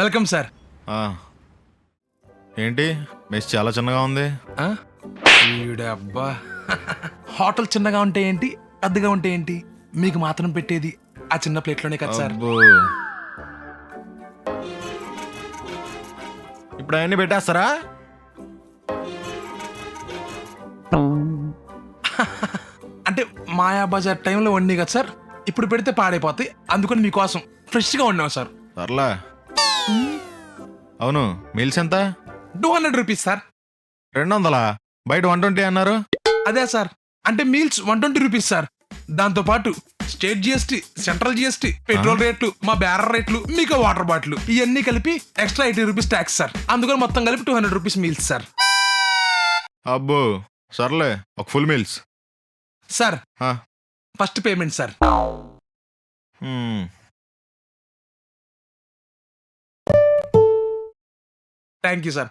Welcome sir. ఏంటి mess చాలా చిన్నగా ఉంది. అబ్బా హోటల్ చిన్నగా ఉంటే ఏంటి, పెద్దగా ఉంటే ఏంటి, మీకు మాత్రం పెట్టేది ఆ చిన్న ప్లేట్లోనే కదా సార్. అబ్బో. ఇప్పుడు అవన్నీ పెట్టేస్తారా? అంటే మాయా బజార్ టైంలో వండి కదా సార్, ఇప్పుడు పెడితే పాడైపోతాయి, అందుకని మీకోసం ఫ్రెష్గా వండాం సార్. సర్లే. అవును, మీల్స్ ఎంత? 200 రూపీస్ సార్. 200? బయట 120 అన్నారు. అదే సార్, అంటే మీల్స్ 120 రూపీస్ సార్. దాంతో పాటు state GST, central GST, petrol రేట్లు, మా బ్యారర్ రేట్లు, మీకు వాటర్ బాటిల్, ఇవన్నీ కలిపి ఎక్స్ట్రా 80 రూపీస్ ట్యాక్స్ సార్. అందుకని మొత్తం కలిపి 200 రూపీస్ మీల్స్ సార్. అబ్బో సర్లే, ఒక full meals sir. First payment sir. Thank you sir.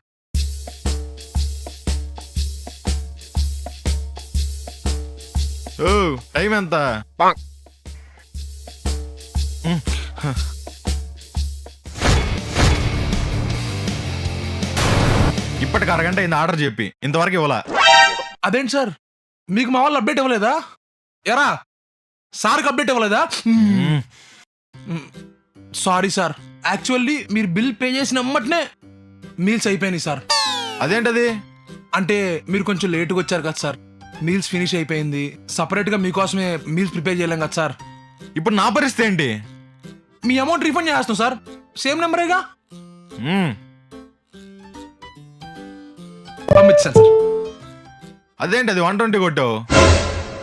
ఓ టైం ఎంత? ఇప్పటికి అరగంట అయింది ఆర్డర్ చెప్పి, ఇంతవరకు ఇవ్వాల. అదేంటి సార్, మీకు మా వాళ్ళు అప్డేట్ ఇవ్వలేదా? ఎరా సార్కి అప్డేట్ ఇవ్వలేదా? సారీ సార్, యాక్చువల్లీ మీరు బిల్ పే చేసిన అమ్మటనే మీల్స్ అయిపోయినాయి సార్. అదేంటది? అంటే మీరు కొంచెం లేటుగా వచ్చారు కదా సార్, మీల్స్ ఫినిష్ అయిపోయింది. సపరేట్గా మీకోసమే మీల్స్ ప్రిపేర్ చేయలేం కదా సార్. ఇప్పుడు నా పరిస్థితి ఏంటి? మీ అమౌంట్ రీఫండ్ చేస్తాం సార్, సేమ్ నెంబరేగా. పంపించాను సార్. అదేంటి అది 120 కొట్టావు?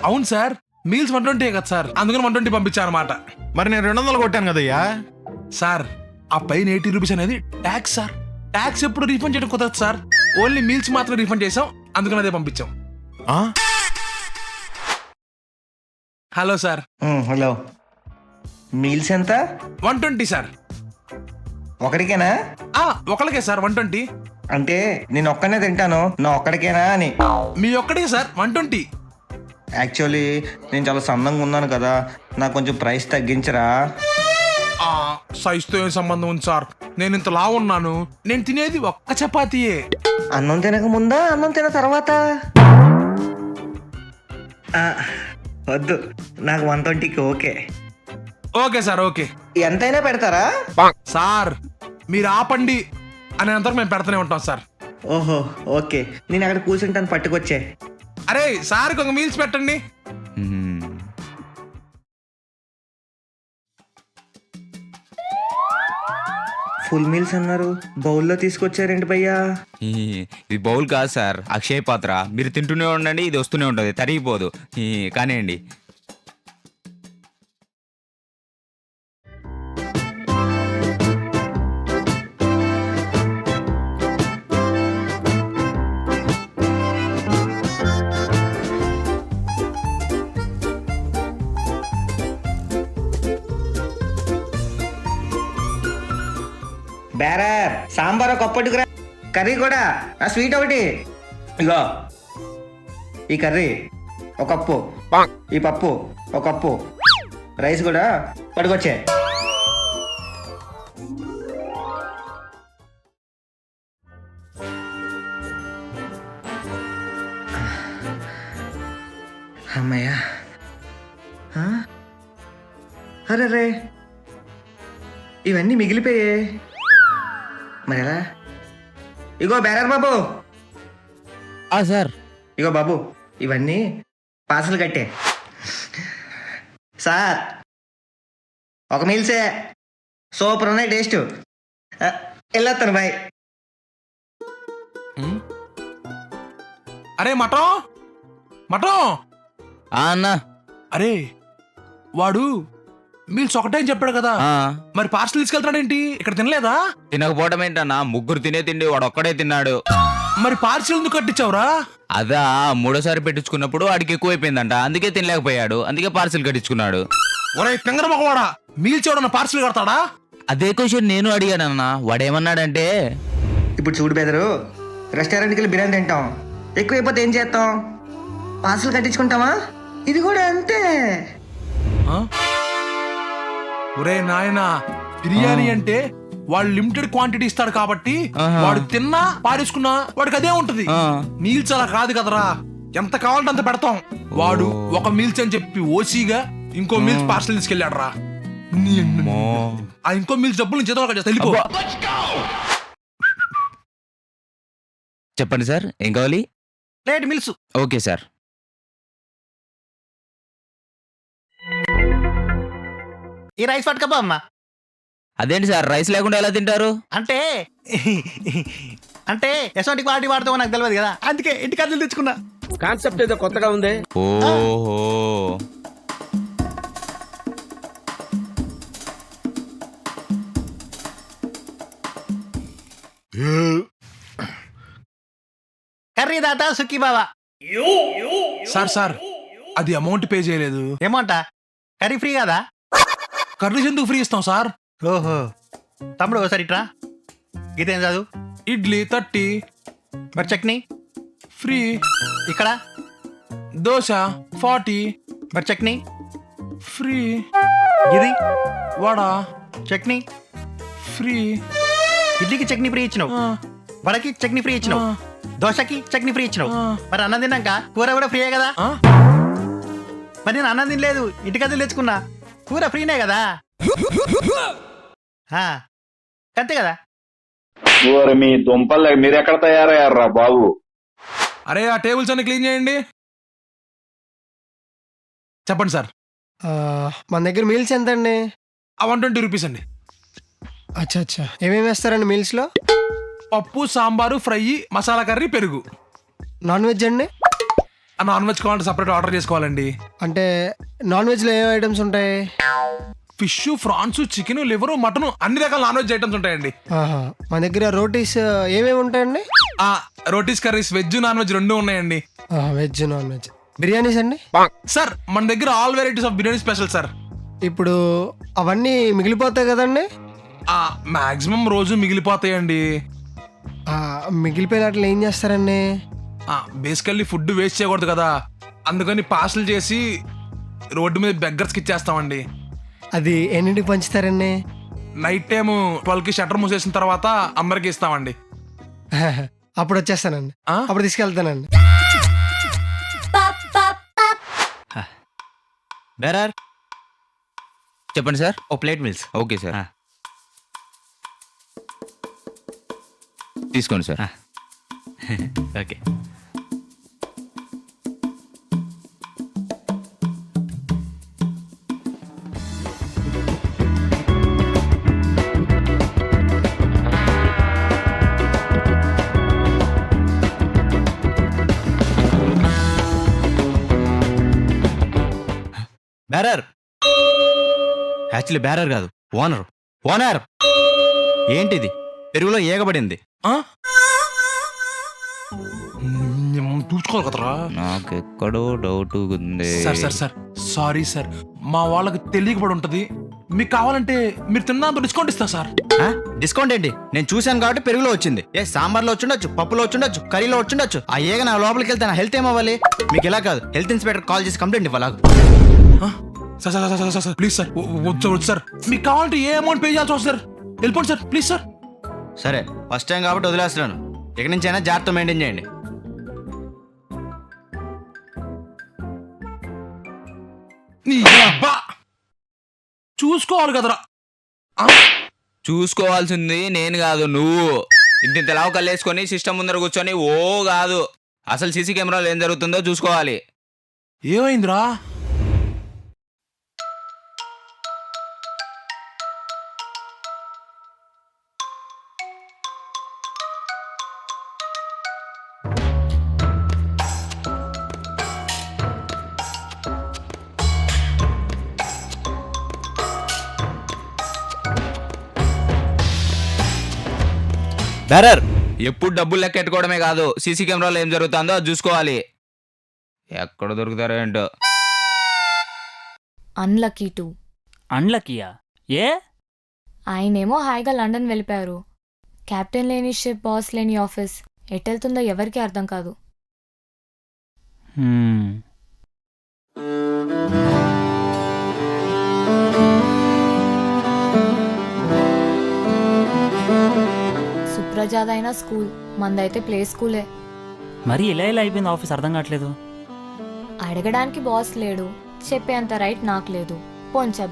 అవును సార్, మీల్స్ 120 కదా సార్, అందుకని 120 పంపించాను అనమాట. మరి నేను 200 కొట్టాను కదయ్యా. సార్ ఆ పైన 80 రూపీస్ అనేది ట్యాక్స్ సార్. ట్యాక్స్ ఎప్పుడు రీఫండ్ చేయడం కుదరదు సార్, ఓన్లీ మీల్స్ మాత్రం రీఫండ్ చేసాం, అందుకని అదే పంపించాం. Hello sir. హలో, మీల్స్ ఎంత? 120 సార్. ఒకడికేనా? ఒకళ్ళకే సార్ 120. అంటే నేను ఒక్కనే తింటాను, నా ఒక్కడికేనా అని. మీ ఒక్కడికే సార్ 120. యాక్చువల్లీ నేను చాలా సన్నంగా ఉన్నాను కదా, నాకు కొంచెం ప్రైస్ తగ్గించరా? సైజుతో ఏం సంబంధం ఉంది సార్, నేను ఇంత లావు ఉన్నాను, నేను తినేది ఒక్క చపాతీయే. అన్నం తినక ముందా, అన్నం తిన తర్వాత? వద్దు, నాకు 120కి ఓకే. Okay sir, okay. ఎంతైనా పెడతారా సార్? మీరు ఆపండి అనేంతవరకు మేము పెడతానే ఉంటాం సార్. ఓహో ఓకే, నేను అక్కడ కూర్చుంటాను, పట్టుకొచ్చే. అరే సార్ ఒక మీల్స్ పెట్టండి. ఫుల్ మీల్స్ అన్నారు, బౌల్లో తీసుకొచ్చారేంటి భయ్యా? ఇది బౌల్ కాదు సార్, అక్షయ పాత్ర. మీరు తింటూనే ఉండండి, ఇది వస్తూనే ఉంటుంది, తరిగిపోదు. కానివ్వండి. బేరర్, సాంబార్ ఒక కప్పట్టుకురా, కర్రీ కూడా, ఆ స్వీట్ ఒకటి. ఇగో ఈ కర్రీ ఒక కప్పు, ఈ పప్పు ఒక కప్పు, రైస్ కూడా పట్టుకొచ్చే. అమ్మయ్యా. అరే రే, ఇవన్నీ మిగిలిపోయే మరి ఎలా? ఇగో బేరర్ బాబు. సార్. ఇగో బాబు, ఇవన్నీ పార్సల్ కట్టే. సార్ ఒక మీల్సే, సూపర్ ఉన్నాయి టేస్ట్. వెళ్ళొస్తాను, బాయ్. అరే మటం మటం. అన్నా. అరే వాడు మీల్స్ ఒకటే అని చెప్పాడు కదా, మరి పార్సల్ తీసుకెళ్తాడేంటి? ఇక్కడ తినలేదా? తినకపోవడం ఏంటన్నా, ముగ్గురు తినే తిండి వాడు ఒక్కడే తిన్నాడు. మరి పార్సల్ ఎందుకు కట్టించావురా? అదా మూడోసారి పెట్టించుకున్నప్పుడు వాడికి ఎక్కువైపోయిందంట, అందుకే తినలేకపోయాడు, అందుకే పార్సిల్ కట్టించుకున్నాడు. ఒరే తింగర మగవాడా, మీల్స్ ఎవడన్నా పార్సల్ కడతాడా? అదే క్వశ్చన్ నేను అడిగానన్నా. వాడేమన్నాడంటే, ఇప్పుడు చూడు బెదరు, రెస్టారెంట్కి వెళ్ళి బిర్యానీ తింటాం, ఎక్కువైపోతే ఏం చేస్తాం? పార్సల్ కట్టించుకుంటామా? ఇది కూడా అంతే. ఒరే నాయనా, బిర్యానీ అంటే వాడు లిమిటెడ్ క్వాంటిటీ ఇస్తాడు కాబట్టి వాడు తిన్నా పారేసుకున్నా వాడికి అదే ఉంటది. మీల్స్ అలా కాదు కదరా, ఎంత కావాలంటే అంత పెడతాం. వాడు ఒక మీల్స్ అని చెప్పి ఓసీగా ఇంకో మీల్స్ పార్సల్ తీసుకెళ్ళాడు రా. ఆ ఇంకో మీల్స్ డబ్బులు నుంచి చేద్దాం చేస్తా వెళ్ళిపో. చెప్పండి సార్, ఏం కావాలి? Plate meals. Okay sir. ఈ రైస్ పట్టుకపో అమ్మా. అదేంటి సార్, రైస్ లేకుండా ఎలా తింటారు? అంటే అంటే ఎటువంటి క్వాలిటీ వాడతామో నాకు తెలియదు కదా, అందుకే ఇంటికి అద్దెలు తెచ్చుకున్నా. కాన్సెప్ట్ ఏదో కొత్తగా ఉంది. ఓహో, కర్రీ దాత సుఖీ బాబా. సార్ అది అమౌంట్ పే చేయలేదు. ఏమంటా కర్రీ ఫ్రీ కదా? కర్రీస్ ఎందుకు ఫ్రీ ఇస్తాం సార్? ఓహో తమ్ముడు ఒకసారి ఇట్రా. గీత ఏం చదువు? ఇడ్లీ 30 మరి చట్నీ ఫ్రీ. ఇక్కడ దోశ 40 మరి చట్నీ ఫ్రీ. ఇది వడ చట్నీ ఫ్రీ. ఇడ్లీకి చట్నీ ఫ్రీ ఇచ్చినావు, వడకి చట్నీ ఫ్రీ ఇచ్చినావు, దోశకి చట్నీ ఫ్రీ ఇచ్చినావు. మరి అన్నం తిన్నాక కూర కూడా ఫ్రీయే కదా? మరి నేను అన్నం తినలేదు, ఇంటికద్దెలు తెచ్చుకున్నా, కూర ఫ్రీనే కదా? అంతే కదా? మీ దుంపలు మీరెక్కడ తయారయ్యారా బాబు? అరే ఆ టేబుల్స్ అన్ని క్లీన్ చేయండి. చెప్పండి సార్. మన దగ్గర మీల్స్ ఎంత అండి? 120 రూపీస్ అండి. అచ్చా అచ్చా, ఏమేమి వేస్తారండి మీల్స్లో? పప్పు, సాంబారు, ఫ్రై, మసాలా కర్రీ, పెరుగు. నాన్ వెజ్ అండి? నాన్ వెజ్ కావాలంటే సపరేట్ ఆర్డర్ చేసుకోవాలండి. అంటే నాన్ వెజ్లో ఏ ఐటమ్స్ ఉంటాయి? Fish, prawns, chicken, liver, mutton, అన్ని రకాల నాన్ వెజ్ ఐటమ్స్ ఉంటాయండి. మన దగ్గర రోటీస్ ఏమేమి ఉంటాయండి? Rotis, curries, veg, non veg రెండు ఉన్నాయండి. Veg, non veg. బిర్యానీస్ అండి? సార్ మన దగ్గర all varieties of biryani special sir. ఇప్పుడు అవన్నీ మిగిలిపోతాయి కదండి? మాక్సిమం రోజు మిగిలిపోతాయండి. మిగిలిపోయినట్లు ఏం చేస్తారండి? బేసికల్లీ ఫుడ్ వేస్ట్ చేయకూడదు కదా, అందుకని పార్సల్ చేసి రోడ్డు మీద బెగ్గర్స్కి ఇచ్చేస్తామండి. అది ఎన్నింటికి పంచుతారండి? నైట్ టైం 12కి షట్టర్ మూసేసిన తర్వాత అందరికి ఇస్తామండి. అప్పుడు వచ్చేస్తానండి, అప్పుడు తీసుకెళ్తానండి. బేరర్ చెప్పండి సార్. ఓ ప్లేట్ మిల్స్. ఓకే సార్, తీసుకోండి sir. Okay. Bearer actually bearer కాదు, ఓనర్. ఓనర్ ఏంటిది? పెరుగులో ఏగబడింది. చూసుకోవాలి కదరా. నాకెక్కడో డౌట్ ఉంది. సార్ సారీ సార్, మా వాళ్ళకి తెలియకపడి ఉంటది. మీకు కావాలంటే మీరు తిన్నంత డిస్కౌంట్ ఇస్తా సార్. డిస్కౌంట్ ఏంటి? నేను చూశాను కాబట్టి పెరుగులో వచ్చింది. సాంబార్లో వచ్చిండొచ్చు, పప్పులో వచ్చిండొచ్చు, కర్రీలో వచ్చిండొచ్చు. ఆ ఏగ నా లోపలికి వెళ్తే నా హెల్త్ ఏమవ్వాలి? మీకు ఇలా కాదు, హెల్త్ ఇన్స్పెక్టర్ కాల్ చేసి కంప్లైంట్ ఇవ్వాలి. సార్ ప్లీజ్ సార్, వద్దు సార్. మీకు కావాలంటే ఏ అమౌంట్ పే చేయాల్సి వస్తుంది సార్. వెళ్ళిపోండి సార్ ప్లీజ్ సార్. సరే, ఫస్ట్ టైం కాబట్టి వదిలేస్తున్నాను. ఇక నుంచి అయినా జాగ్రత్త మెయింటైన్ చేయండి. చూసుకోవాలి కదరా. చూసుకోవాల్సింది నేను కాదు, నువ్వు. ఇంత లావు కల్లేసుకొని సిస్టమ్ ముందర కూర్చొని ఓ కాదు, అసలు సీసీ కెమెరాలో ఏం జరుగుతుందో చూసుకోవాలి. ఏమైందిరా? బేరర్ ఎప్పుడు డబ్బులు లెక్కెట్టుకోవడమే కాదు, సీసీ కెమెరాలో ఏం జరుగుతుందో అది చూసుకోవాలి. ఎక్కడ దొరుకుతారో ఏంటో. Unlucky too. అన్లక్కీయా? ఏ? ఆయనేమో హాయిగా లండన్ వెళ్ళిపోయారు. కెప్టెన్ లేని షిప్, బాస్ లేని ఆఫీస్, ఎటెళ్తుందో ఎవరికీ అర్థం కాదు. ప్రజాదైన స్కూల్, మందైతే ప్లే స్కూలే. మరి ఇలా ఇలా అయిపోయింది ఆఫీస్ అర్థం కావట్లేదు. అడగడానికి బాస్ లేడు, చెప్పేంత రైట్ నాకు లేదు. పోంచబ్